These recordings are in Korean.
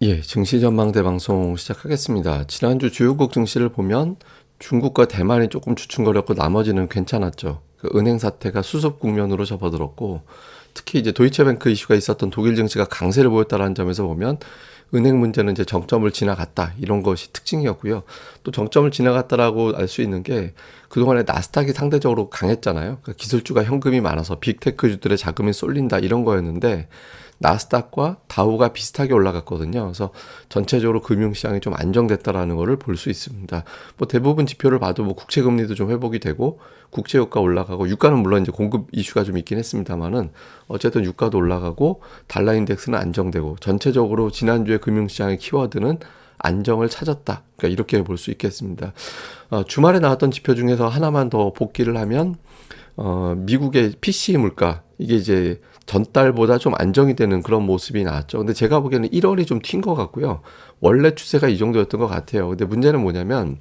예, 증시 전망대 방송 시작하겠습니다. 지난주 주요국 증시를 보면 중국과 대만이 조금 주춤거렸고 나머지는 괜찮았죠. 그 은행 사태가 수습 국면으로 접어들었고 특히 이제 도이체뱅크 이슈가 있었던 독일 증시가 강세를 보였다는 점에서 보면 은행 문제는 이제 정점을 지나갔다 이런 것이 특징이었고요. 또 정점을 지나갔다라고 알 수 있는 게 그동안에 나스닥이 상대적으로 강했잖아요. 그러니까 기술주가 현금이 많아서 빅테크주들의 자금이 쏠린다 이런 거였는데 나스닥과 다우가 비슷하게 올라갔거든요. 그래서 전체적으로 금융시장이 좀 안정됐다라는 거를 볼 수 있습니다. 뭐 대부분 지표를 봐도 뭐 국채 금리도 좀 회복이 되고 국채유가 올라가고 유가는 물론 이제 공급 이슈가 좀 있긴 했습니다만은 어쨌든 유가도 올라가고 달러 인덱스는 안정되고 전체적으로 지난주에 금융시장의 키워드는 안정을 찾았다. 그러니까 이렇게 볼 수 있겠습니다. 주말에 나왔던 지표 중에서 하나만 더 복기를 하면 미국의 PC 물가 이게 이제 전달보다 좀 안정이 되는 그런 모습이 나왔죠. 근데 제가 보기에는 1월이 좀 튄 것 같고요. 원래 추세가 이 정도였던 것 같아요. 근데 문제는 뭐냐면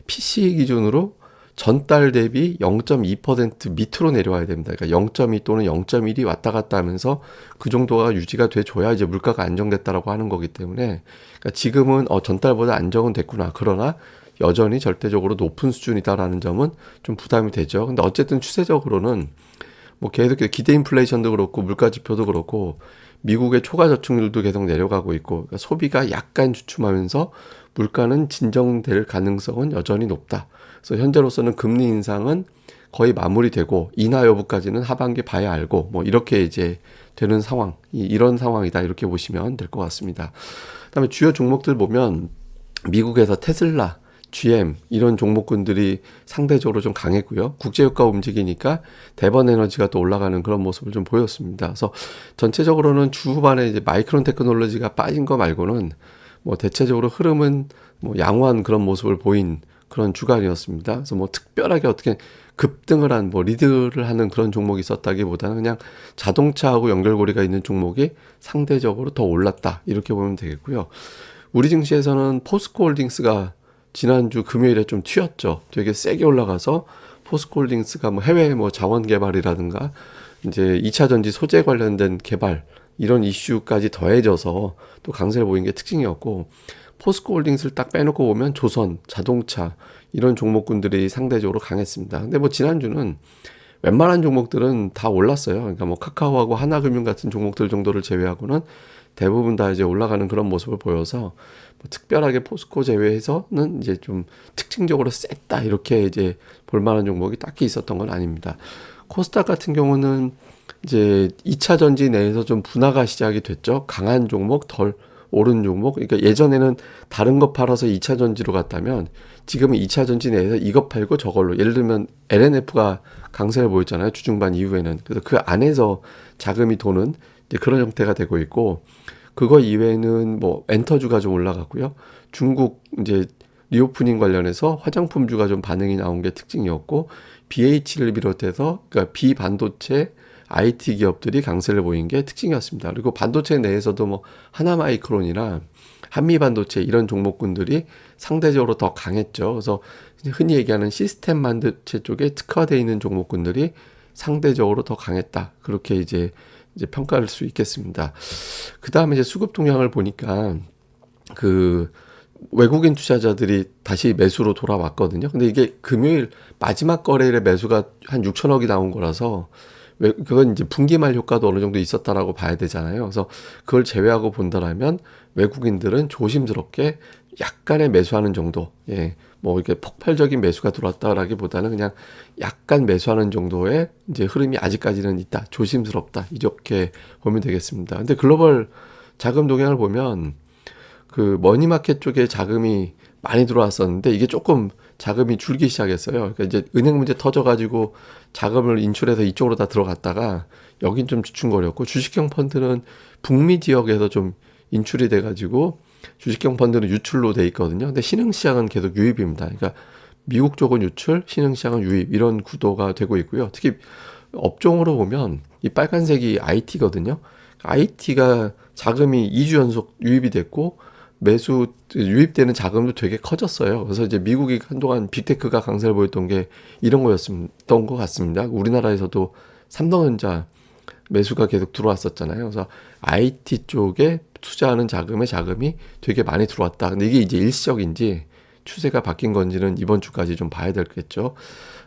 PC 기준으로 전달 대비 0.2% 밑으로 내려와야 됩니다. 그러니까 0.2 또는 0.1이 왔다 갔다 하면서 그 정도가 유지가 돼줘야 이제 물가가 안정됐다라고 하는 거기 때문에 그러니까 지금은 전달보다 안정은 됐구나. 그러나 여전히 절대적으로 높은 수준이다라는 점은 좀 부담이 되죠. 근데 어쨌든 추세적으로는 뭐 계속 기대 인플레이션도 그렇고 물가 지표도 그렇고 미국의 초과 저축률도 계속 내려가고 있고 그러니까 소비가 약간 주춤하면서 물가는 진정될 가능성은 여전히 높다. 그래서 현재로서는 금리 인상은 거의 마무리되고 인하 여부까지는 하반기 봐야 알고 뭐 이렇게 이제 되는 상황, 이런 상황이다 이렇게 보시면 될 것 같습니다. 그다음에 주요 종목들 보면 미국에서 테슬라, GM 이런 종목군들이 상대적으로 좀 강했고요. 국제유가 움직이니까 대번 에너지가 또 올라가는 그런 모습을 좀 보였습니다. 그래서 전체적으로는 주 후반에 이제 마이크론 테크놀로지가 빠진 거 말고는 뭐 대체적으로 흐름은 뭐 양호한 그런 모습을 보인 그런 주간이었습니다. 그래서 뭐 특별하게 어떻게 급등을 한 뭐 리드를 하는 그런 종목이 있었다기보다는 그냥 자동차하고 연결고리가 있는 종목이 상대적으로 더 올랐다 이렇게 보면 되겠고요. 우리 증시에서는 포스코홀딩스가 지난주 금요일에 좀 튀었죠. 되게 세게 올라가서 포스코홀딩스가 뭐 해외 뭐 자원 개발이라든가 이제 2차 전지 소재 관련된 개발 이런 이슈까지 더해져서 또 강세를 보인 게 특징이었고 포스코홀딩스를 딱 빼놓고 보면 조선, 자동차 이런 종목군들이 상대적으로 강했습니다. 근데 뭐 지난주는 웬만한 종목들은 다 올랐어요. 그러니까 뭐 카카오하고 하나금융 같은 종목들 정도를 제외하고는 대부분 다 이제 올라가는 그런 모습을 보여서 뭐 특별하게 포스코 제외해서는 이제 좀 특징적으로 셌다 이렇게 이제 볼만한 종목이 딱히 있었던 건 아닙니다. 코스닥 같은 경우는 이제 2차 전지 내에서 좀 분화가 시작이 됐죠. 강한 종목, 덜 오른 종목. 그러니까 예전에는 다른 거 팔아서 2차 전지로 갔다면 지금은 2차 전지 내에서 이거 팔고 저걸로. 예를 들면 LNF가 강세를 보였잖아요. 주중반 이후에는. 그래서 그 안에서 자금이 도는 이제 그런 형태가 되고 있고 그거 이외에는 뭐 엔터주가 좀 올라갔고요. 중국 이제 리오프닝 관련해서 화장품주가 좀 반응이 나온 게 특징이었고 BH를 비롯해서 그러니까 비반도체 IT 기업들이 강세를 보인 게 특징이었습니다. 그리고 반도체 내에서도 뭐 하나마이크론이나 한미반도체 이런 종목군들이 상대적으로 더 강했죠. 그래서 흔히 얘기하는 시스템 반도체 쪽에 특화되어 있는 종목군들이 상대적으로 더 강했다. 그렇게 이제 평가할 수 있겠습니다. 그 다음에 이제 수급 동향을 보니까 그 외국인 투자자들이 다시 매수로 돌아왔거든요. 근데 이게 금요일 마지막 거래일에 매수가 한 6천억이 나온 거라서 그건 이제 분기말 효과도 어느 정도 있었다라고 봐야 되잖아요. 그래서 그걸 제외하고 본다라면 외국인들은 조심스럽게 약간의 매수하는 정도, 예, 뭐 이렇게 폭발적인 매수가 들어왔다라기보다는 그냥 약간 매수하는 정도의 이제 흐름이 아직까지는 있다, 조심스럽다 이렇게 보면 되겠습니다. 근데 글로벌 자금 동향을 보면 그 머니마켓 쪽에 자금이 많이 들어왔었는데 이게 조금 자금이 줄기 시작했어요. 그러니까 이제 은행 문제 터져가지고 자금을 인출해서 이쪽으로 다 들어갔다가 여긴 좀 주춤거렸고 주식형 펀드는 북미 지역에서 좀 인출이 돼가지고 주식형 펀드는 유출로 돼 있거든요. 근데 신흥시장은 계속 유입입니다. 그러니까 미국 쪽은 유출, 신흥시장은 유입 이런 구도가 되고 있고요. 특히 업종으로 보면 이 빨간색이 IT거든요. IT가 자금이 2주 연속 유입이 됐고 매수 유입되는 자금도 되게 커졌어요. 그래서 이제 미국이 한동안 빅테크가 강세를 보였던 게 이런 거였던 것 같습니다. 우리나라에서도 삼성전자 매수가 계속 들어왔었잖아요. 그래서 IT 쪽에 투자하는 자금이 되게 많이 들어왔다. 근데 이게 이제 일시적인지 추세가 바뀐 건지는 이번 주까지 좀 봐야 되겠죠.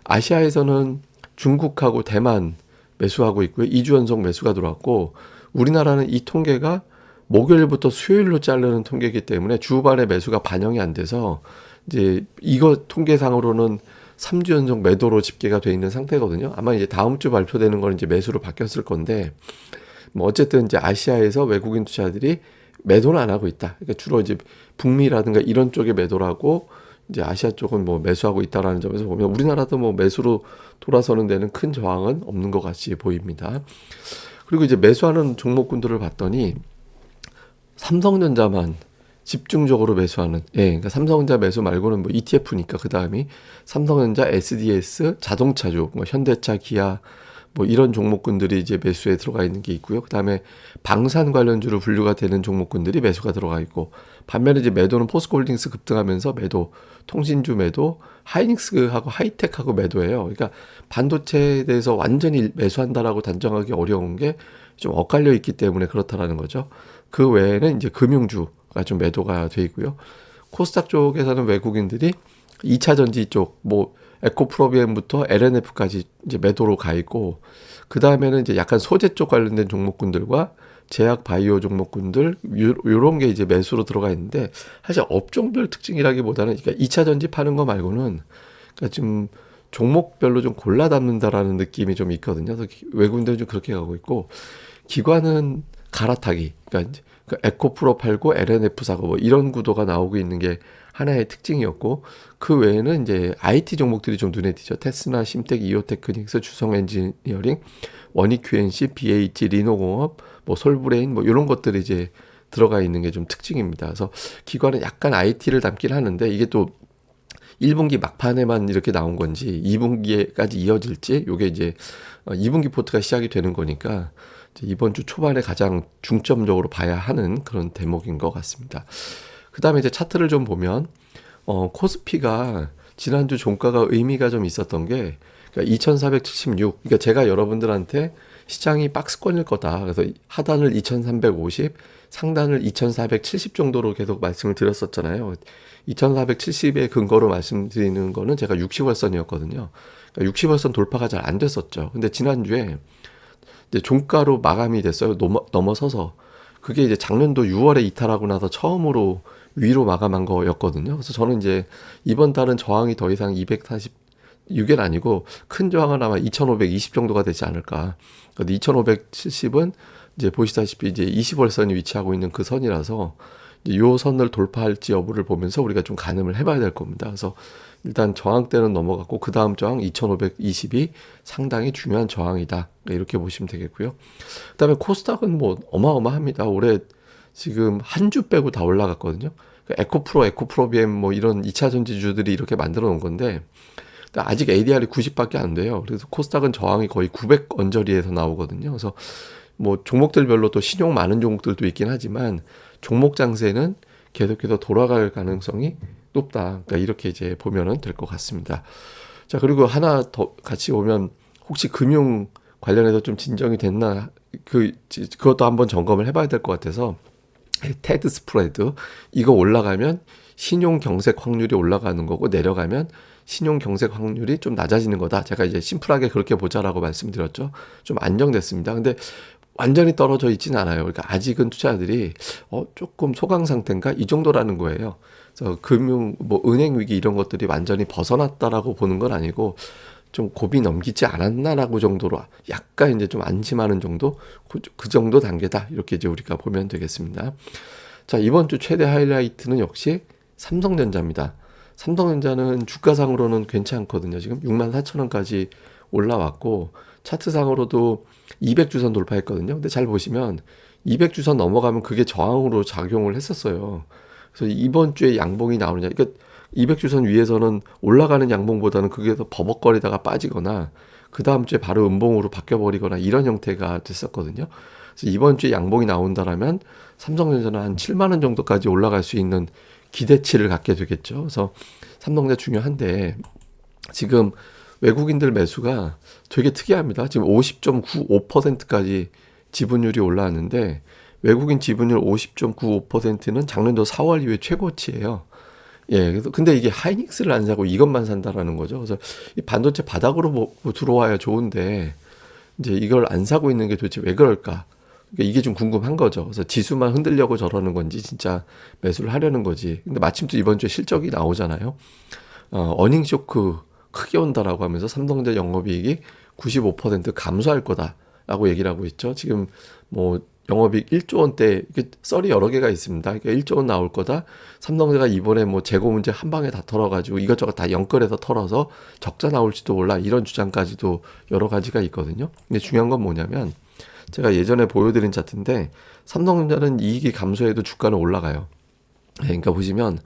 아시아에서는 중국하고 대만 매수하고 있고요. 2주 연속 매수가 들어왔고, 우리나라는 이 통계가 목요일부터 수요일로 자르는 통계이기 때문에 주말에 매수가 반영이 안 돼서 이제 이거 통계상으로는 3주 연속 매도로 집계가 돼 있는 상태거든요. 아마 이제 다음 주 발표되는 건 이제 매수로 바뀌었을 건데, 뭐 어쨌든 이제 아시아에서 외국인 투자들이 매도는 안 하고 있다. 그러니까 주로 이제 북미라든가 이런 쪽에 매도를 하고, 이제 아시아 쪽은 뭐 매수하고 있다라는 점에서 보면 우리나라도 뭐 매수로 돌아서는 데는 큰 저항은 없는 것 같이 보입니다. 그리고 이제 매수하는 종목군들을 봤더니 삼성전자만 집중적으로 매수하는, 그러니까 삼성전자 매수 말고는 뭐 ETF니까 그 다음이 삼성전자, SDS, 자동차주, 뭐 현대차, 기아, 뭐 이런 종목군들이 이제 매수에 들어가 있는 게 있고요. 그 다음에 방산 관련주로 분류가 되는 종목군들이 매수가 들어가 있고, 반면에 이제 매도는 포스코홀딩스 급등하면서 매도, 통신주 매도, 하이닉스하고 하이텍하고 매도예요. 그러니까 반도체에 대해서 완전히 매수한다라고 단정하기 어려운 게 좀 엇갈려 있기 때문에 그렇다라는 거죠. 그 외에는 이제 금융주가 좀 매도가 돼 있고요. 코스닥 쪽에서는 외국인들이 2차 전지 쪽, 뭐 에코프로비엠부터 LNF까지 이제 매도로 가 있고, 그 다음에는 이제 약간 소재 쪽 관련된 종목군들과 제약 바이오 종목군들 요런 게 이제 매수로 들어가 있는데, 사실 업종별 특징이라기보다는 그러니까 2차 전지 파는 거 말고는 그러니까 좀 종목별로 좀 골라 담는다라는 느낌이 좀 있거든요. 그래서 외국인들은 좀 그렇게 가고 있고, 기관은 갈아타기, 그러니까 이제 에코프로 팔고 LNF 사고 뭐 이런 구도가 나오고 있는 게 하나의 특징이었고, 그 외에는 이제 IT 종목들이 좀 눈에 띄죠. 테스나, 심텍, 이오테크닉스, 주성엔지니어링, 원익 QNC, BH, 리노공업, 뭐 솔브레인 뭐 이런 것들이 이제 들어가 있는 게 좀 특징입니다. 그래서 기관은 약간 IT를 담긴 하는데, 이게 또 1분기 막판에만 이렇게 나온 건지 2분기에까지 이어질지, 요게 이제 2분기 포트가 시작이 되는 거니까 이번 주 초반에 가장 중점적으로 봐야 하는 그런 대목인 것 같습니다. 그 다음에 이제 차트를 좀 보면, 코스피가 지난주 종가가 의미가 좀 있었던 게, 그러니까 2476, 그러니까 제가 여러분들한테 시장이 박스권일 거다, 그래서 하단을 2350, 상단을 2470 정도로 계속 말씀을 드렸었잖아요. 2470의 근거로 말씀드리는 거는 제가 60월선이었거든요. 그러니까 60월선 돌파가 잘 안 됐었죠. 근데 지난주에 이제 종가로 마감이 됐어요. 넘어서서. 그게 이제 작년도 6월에 이탈하고 나서 처음으로 위로 마감한 거였거든요. 그래서 저는 이제 이번 달은 저항이 더 이상 246엔 아니고 큰 저항은 아마 2520 정도가 되지 않을까. 근데 2570은 이제 보시다시피 이제 20월선이 위치하고 있는 그 선이라서 이 선을 돌파할지 여부를 보면서 우리가 좀 가늠을 해봐야 될 겁니다. 그래서 일단 저항대는 넘어갔고, 그 다음 저항 2520이 상당히 중요한 저항이다, 이렇게 보시면 되겠고요. 그 다음에 코스닥은 뭐 어마어마합니다. 올해 지금 한 주 빼고 다 올라갔거든요. 에코프로, 에코프로비엠 뭐 이런 2차 전지주들이 이렇게 만들어 놓은 건데, 아직 ADR이 90밖에 안 돼요. 그래서 코스닥은 저항이 거의 900 언저리에서 나오거든요. 그래서 뭐 종목들별로 또 신용 많은 종목들도 있긴 하지만 종목 장세는 계속해서 돌아갈 가능성이 높다. 그러니까 이렇게 이제 보면은 될 것 같습니다. 자, 그리고 하나 더 같이 보면, 혹시 금융 관련해서 좀 진정이 됐나, 그것도 한번 점검을 해봐야 될 것 같아서, 테드 스프레드, 이거 올라가면 신용 경색 확률이 올라가는 거고, 내려가면 신용 경색 확률이 좀 낮아지는 거다. 제가 이제 심플하게 그렇게 보자라고 말씀드렸죠. 좀 안정됐습니다. 근데 완전히 떨어져 있지는 않아요. 그러니까 아직은 투자자들이 조금 소강 상태인가 이 정도라는 거예요. 그래서 금융, 뭐 은행 위기 이런 것들이 완전히 벗어났다라고 보는 건 아니고, 좀 고비 넘기지 않았나라고 정도로 약간 이제 좀 안심하는 정도, 그 정도 단계다, 이렇게 이제 우리가 보면 되겠습니다. 자, 이번 주 최대 하이라이트는 역시 삼성전자입니다. 삼성전자는 주가상으로는 괜찮거든요. 지금 64,000원까지 올라왔고, 차트상으로도 200주선 돌파했거든요. 근데 잘 보시면 200주선 넘어가면 그게 저항으로 작용을 했었어요. 그래서 이번 주에 양봉이 나오느냐, 그러니까 200주선 위에서는 올라가는 양봉보다는 그게 더 버벅거리다가 빠지거나 그 다음 주에 바로 음봉으로 바뀌어버리거나 이런 형태가 됐었거든요. 그래서 이번 주에 양봉이 나온다라면 삼성전자는 한 7만 원 정도까지 올라갈 수 있는 기대치를 갖게 되겠죠. 그래서 삼성전자 중요한데, 지금 외국인들 매수가 되게 특이합니다. 지금 50.95%까지 지분율이 올라왔는데, 외국인 지분율 50.95%는 작년도 4월 이후에 최고치예요. 예, 그래서 근데 이게 하이닉스를 안 사고 이것만 산다라는 거죠. 그래서 이 반도체 바닥으로 뭐 들어와야 좋은데 이제 이걸 안 사고 있는 게 도대체 왜 그럴까? 그러니까 이게 좀 궁금한 거죠. 그래서 지수만 흔들려고 저러는 건지 진짜 매수를 하려는 거지. 근데 마침 또 이번 주에 실적이 나오잖아요. 어닝 쇼크 크게 온다라고 하면서 삼성전자 영업이익이 95% 감소할 거다라고 얘기를 하고 있죠. 지금 뭐 영업이익 1조 원대 썰이 여러 개가 있습니다. 그러니까 1조 원 나올 거다. 삼성전자가 이번에 뭐 재고 문제 한 방에 다 털어가지고 이것저것 다 연끌해서 털어서 적자 나올지도 몰라 이런 주장까지도 여러 가지가 있거든요. 근데 중요한 건 뭐냐면 제가 예전에 보여드린 차트인데 삼성전자는 이익이 감소해도 주가는 올라가요. 네, 그러니까 보시면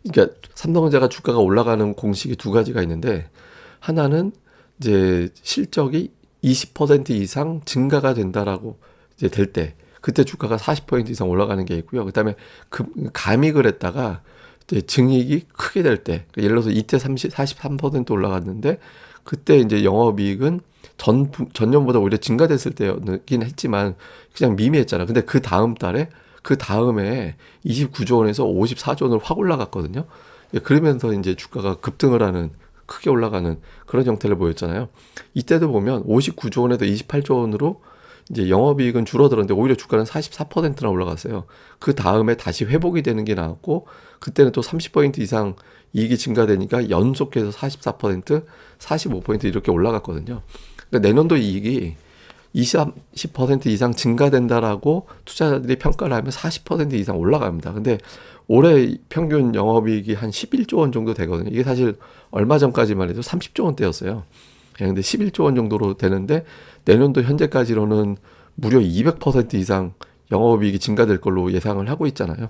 그러니까 삼성전자가 주가가 올라가는 공식이 두 가지가 있는데 하나는 이제 실적이 20% 이상 증가가 된다라고 이제 될 때 그때 주가가 40% 이상 올라가는 게 있고요. 그다음에 감익을 했다가 이제 증익이 크게 될 때, 그러니까 예를 들어서 이때 43% 올라갔는데 그때 이제 영업이익은 전년보다 오히려 증가됐을 때였긴 했지만 그냥 미미했잖아. 근데 그 다음 달에 그 다음에 29조 원에서 54조 원으로 확 올라갔거든요. 그러면서 이제 주가가 급등을 하는 크게 올라가는 그런 형태를 보였잖아요. 이때도 보면 59조 원에도 28조 원으로 이제 영업이익은 줄어들었는데 오히려 주가는 44%나 올라갔어요. 그 다음에 다시 회복이 되는 게 나왔고 그때는 또 30% 이상 이익이 증가되니까 연속해서 44%, 45% 이렇게 올라갔거든요. 그러니까 내년도 이익이 20% 이상 증가된다라고 투자자들이 평가를 하면 40% 이상 올라갑니다. 근데 올해 평균 영업이익이 한 11조 원 정도 되거든요. 이게 사실 얼마 전까지만 해도 30조 원대였어요. 근데 11조 원 정도로 되는데 내년도 현재까지로는 무려 200% 이상 영업이익이 증가될 걸로 예상을 하고 있잖아요.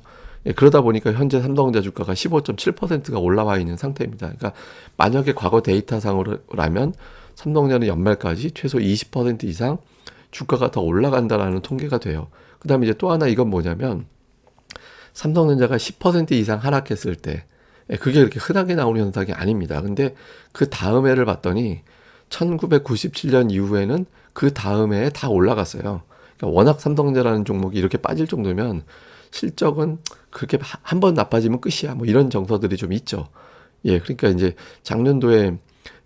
그러다 보니까 현재 삼성전자 주가가 15.7%가 올라와 있는 상태입니다. 그러니까 만약에 과거 데이터상으로라면 삼성전자는 연말까지 최소 20% 이상 주가가 더 올라간다라는 통계가 돼요. 그 다음에 이제 또 하나 이건 뭐냐면 삼성전자가 10% 이상 하락했을 때 그게 그렇게 흔하게 나오는 현상이 아닙니다. 근데 그 다음 해를 봤더니 1997년 이후에는 그 다음 해에 다 올라갔어요. 그러니까 워낙 삼성전자라는 종목이 이렇게 빠질 정도면 실적은 그렇게 한 번 나빠지면 끝이야. 뭐 이런 정서들이 좀 있죠. 예, 그러니까 이제 작년도에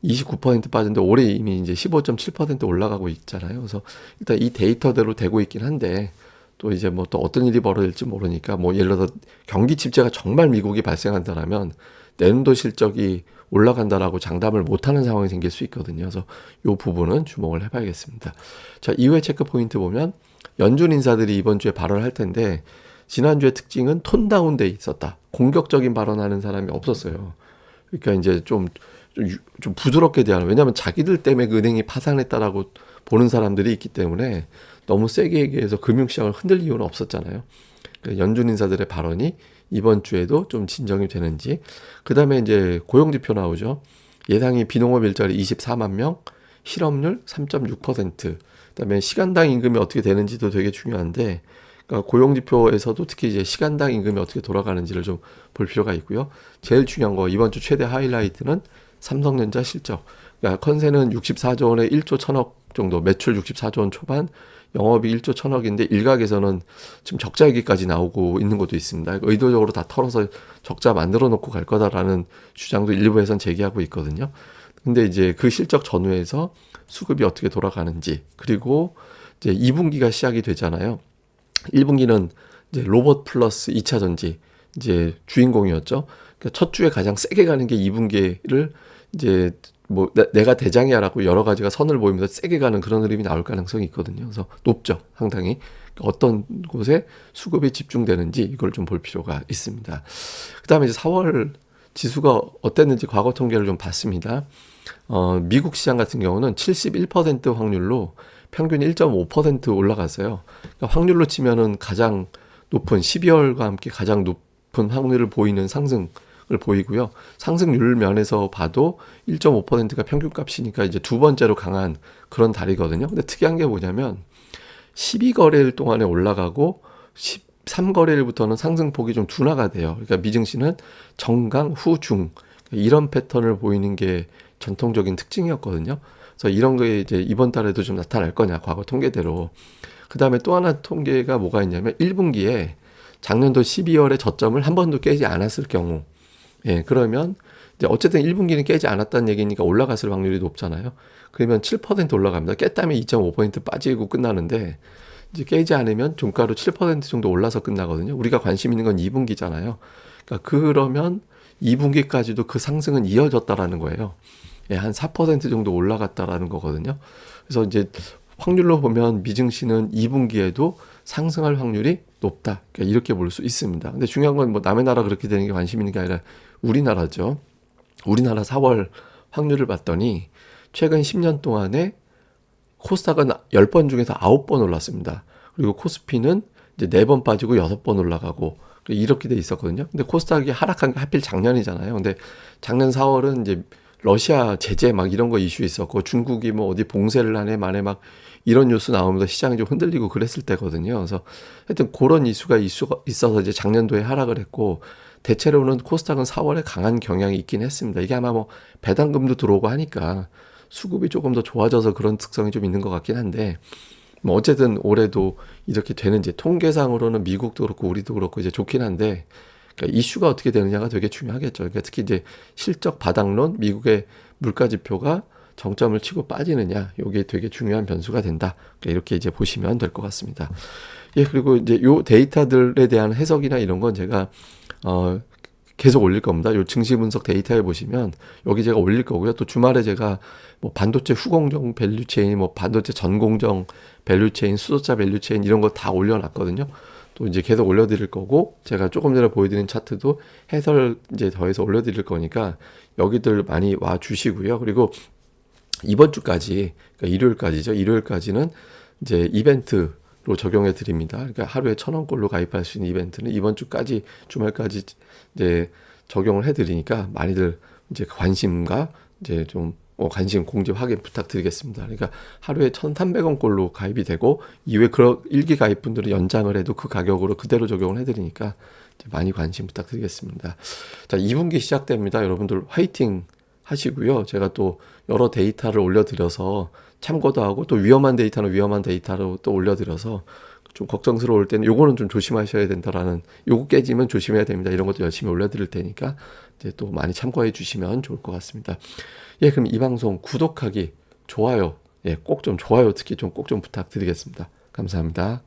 29% 빠졌는데 올해 이미 이제 15.7% 올라가고 있잖아요. 그래서 일단 이 데이터대로 되고 있긴 한데 또 이제 뭐 또 어떤 일이 벌어질지 모르니까 뭐 예를 들어서 경기 침체가 정말 미국이 발생한다라면 내년도 실적이 올라간다라고 장담을 못하는 상황이 생길 수 있거든요. 그래서 이 부분은 주목을 해봐야겠습니다. 자, 이후에 체크 포인트 보면 연준 인사들이 이번 주에 발언을 할 텐데 지난주의 특징은 톤 다운돼 있었다. 공격적인 발언하는 사람이 없었어요. 그러니까 이제 좀 부드럽게 대하는, 왜냐하면 자기들 때문에 그 은행이 파산했다라고 보는 사람들이 있기 때문에 너무 세게 얘기해서 금융시장을 흔들 이유는 없었잖아요. 그러니까 연준 인사들의 발언이 이번 주에도 좀 진정이 되는지. 그 다음에 이제 고용지표 나오죠. 예상이 비농업 일자리 24만 명, 실업률 3.6%. 그다음에 시간당 임금이 어떻게 되는지도 되게 중요한데, 그러니까 고용지표에서도 특히 이제 시간당 임금이 어떻게 돌아가는지를 좀 볼 필요가 있고요. 제일 중요한 거 이번 주 최대 하이라이트는 삼성전자 실적. 그러니까 컨센은 64조 원에 1조 1천억 정도, 매출 64조 원 초반, 영업이 1조 1천억인데 일각에서는 지금 적자 얘기까지 나오고 있는 것도 있습니다. 의도적으로 다 털어서 적자 만들어 놓고 갈 거다라는 주장도 일부에선 제기하고 있거든요. 근데 이제 그 실적 전후에서 수급이 어떻게 돌아가는지, 그리고 이제 2분기가 시작이 되잖아요. 1분기는 이제 로봇 플러스 2차 전지 이제 주인공이었죠. 그러니까 첫 주에 가장 세게 가는 게 2분기를 이제 뭐 내가 대장이야라고 여러 가지가 선을 보이면서 세게 가는 그런 흐름이 나올 가능성이 있거든요. 그래서 높죠, 상당히. 어떤 곳에 수급이 집중되는지 이걸 좀 볼 필요가 있습니다. 그다음에 이제 4월 지수가 어땠는지 과거 통계를 좀 봤습니다. 미국 시장 같은 경우는 71% 확률로 평균 1.5% 올라갔어요. 그러니까 확률로 치면은 가장 높은 12월과 함께 가장 높은 확률을 보이는 상승을 보이고요. 상승률 면에서 봐도 1.5%가 평균값이니까 이제 두 번째로 강한 그런 달이거든요. 근데 특이한 게 뭐냐면 12거래일 동안에 올라가고 13거래일부터는 상승폭이 좀 둔화가 돼요. 그러니까 미증시는 정강 후중 이런 패턴을 보이는 게 전통적인 특징이었거든요. 그래서 이런 게 이제 이번 달에도 좀 나타날 거냐, 과거 통계대로. 그 다음에 또 하나 통계가 뭐가 있냐면 1분기에 작년도 12월에 저점을 한 번도 깨지 않았을 경우, 예, 그러면 이제 어쨌든 1분기는 깨지 않았다는 얘기니까 올라갔을 확률이 높잖아요. 그러면 7% 올라갑니다. 깼다면 2.5% 빠지고 끝나는데, 이제 깨지 않으면 종가로 7% 정도 올라서 끝나거든요. 우리가 관심 있는 건 2분기잖아요. 그러니까 그러면 2분기까지도 그 상승은 이어졌다라는 거예요. 예, 한 4% 정도 올라갔다라는 거거든요. 그래서 이제 확률로 보면 미증시는 2분기에도 상승할 확률이 높다. 그러니까 이렇게 볼 수 있습니다. 근데 중요한 건 뭐 남의 나라 그렇게 되는 게 관심 있는 게 아니라 우리나라죠. 우리나라 4월 확률을 봤더니 최근 10년 동안에 코스닥은 10번 중에서 9번 올랐습니다. 그리고 코스피는 이제 4번 빠지고 6번 올라가고 이렇게 돼 있었거든요. 근데 코스닥이 하락한 게 하필 작년이잖아요. 근데 작년 4월은 이제 러시아 제재 막 이런 거 이슈 있었고 중국이 뭐 어디 봉쇄를 하네 마네 막 이런 뉴스 나오면서 시장이 좀 흔들리고 그랬을 때거든요. 그래서 하여튼 그런 이슈가 있어서 이제 작년도에 하락을 했고 대체로는 코스닥은 4월에 강한 경향이 있긴 했습니다. 이게 아마 뭐 배당금도 들어오고 하니까 수급이 조금 더 좋아져서 그런 특성이 좀 있는 것 같긴 한데 뭐 어쨌든 올해도 이렇게 되는지 통계상으로는 미국도 그렇고 우리도 그렇고 이제 좋긴 한데 그러니까 이슈가 어떻게 되느냐가 되게 중요하겠죠. 그러니까 특히 이제 실적 바닥론 미국의 물가 지표가 정점을 치고 빠지느냐 이게 되게 중요한 변수가 된다. 그러니까 이렇게 이제 보시면 될 것 같습니다. 예, 그리고 이제 요 데이터들에 대한 해석이나 이런 건 제가 계속 올릴 겁니다. 요 증시 분석 데이터에 보시면 여기 제가 올릴 거고요. 또 주말에 제가 뭐 반도체 후공정 밸류체인, 뭐 반도체 전공정 밸류체인, 수소차 밸류체인 이런 거 다 올려놨거든요. 또 이제 계속 올려드릴 거고 제가 조금 전에 보여드린 차트도 해설 이제 더해서 올려드릴 거니까 여기들 많이 와 주시고요. 그리고 이번 주까지, 그러니까 일요일까지죠. 일요일까지는 이제 이벤트로 적용해 드립니다. 그러니까 하루에 1,000원꼴로 가입할 수 있는 이벤트는 이번 주까지 주말까지 이제 적용을 해 드리니까 많이들 이제 관심과 이제 좀 관심 공지 확인 부탁드리겠습니다. 그러니까 하루에 1,300원꼴로 가입이 되고 이후에 그런 일기 가입분들은 연장을 해도 그 가격으로 그대로 적용을 해 드리니까 많이 관심 부탁드리겠습니다. 자, 2분기 시작됩니다. 여러분들 화이팅 하시고요. 제가 또 여러 데이터를 올려드려서 참고도 하고 또 위험한 데이터는 위험한 데이터로 또 올려드려서 좀 걱정스러울 때는 요거는 좀 조심하셔야 된다라는 요거 깨지면 조심해야 됩니다. 이런 것도 열심히 올려드릴 테니까 이제 또 많이 참고해 주시면 좋을 것 같습니다. 예, 그럼 이 방송 구독하기, 좋아요, 예, 꼭 좀 좋아요 특히 좀 꼭 좀 부탁드리겠습니다. 감사합니다.